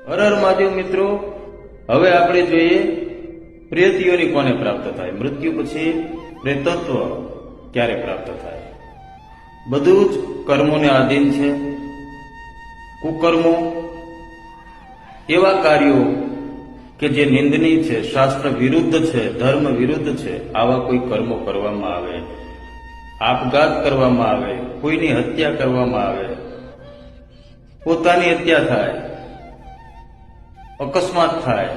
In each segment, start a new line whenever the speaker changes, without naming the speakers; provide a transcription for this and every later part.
હર હર મહાદેવ મિત્રો, હવે આપણે જોઈએ પ્રેત યોનિ કોને પ્રાપ્ત થાય, મૃત્યુ પછી પ્રેતત્વ ક્યારે પ્રાપ્ત થાય. બધું જ કર્મોને આધીન છે. કુકર્મો એવા કાર્યો કે જે નિંદનીય છે, શાસ્ત્ર વિરુદ્ધ છે, ધર્મ વિરુદ્ધ છે, આવા કોઈ કર્મો કરવામાં આવે, આપઘાત કરવામાં આવે, કોઈની હત્યા કરવામાં આવે, પોતાની હત્યા થાય, અકસ્માત થાય,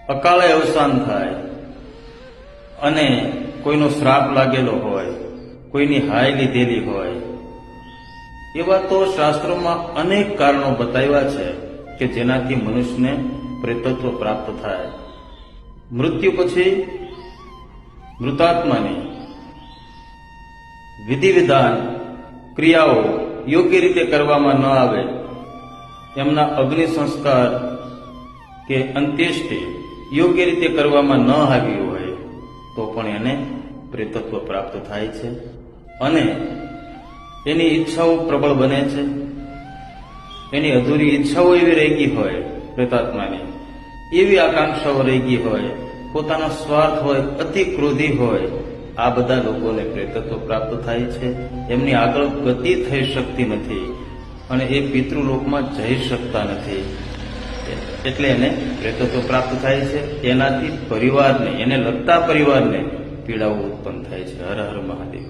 અકાળે અવસાન થાય, અને કોઈનો શ્રાપ લાગેલો હોય, કોઈની હાય લીધેલી હોય, એવા તો શાસ્ત્રોમાં અનેક કારણો બતાવ્યા છે કે જેનાથી મનુષ્યને પ્રેતત્વ પ્રાપ્ત થાય. મૃત્યુ પછી મૃતાત્માની વિધિ વિધાન ક્રિયાઓ યોગ્ય રીતે કરવામાં ન આવે, એમના અગ્નિ સંસ્કાર કે અંત્યેષ્ટિ યોગ્ય રીતે કરવામાં ન આવી હોય તો પણ એને પ્રેતત્વ પ્રાપ્ત થાય છે. અને એની ઈચ્છાઓ પ્રબળ બને છે. એની અધૂરી ઈચ્છાઓ એવી રહી ગઈ હોય, પ્રેતાત્માની એવી આકાંક્ષાઓ રહી ગઈ હોય, પોતાનો સ્વાર્થ હોય, અતિ ક્રોધી હોય, આ બધા લોકોને પ્રેતત્વ પ્રાપ્ત થાય છે. એમની આગળ ગતિ થઈ શકતી નથી અને એ પિતૃલોકમાં જઈ શકતા નથી, એટલે એને પ્રેતત્વ પ્રાપ્ત થાય છે. એનાથી પરિવારને, એને લગતા પરિવારને પીડાઓ ઉત્પન્ન થાય છે. હર હર મહાદેવ.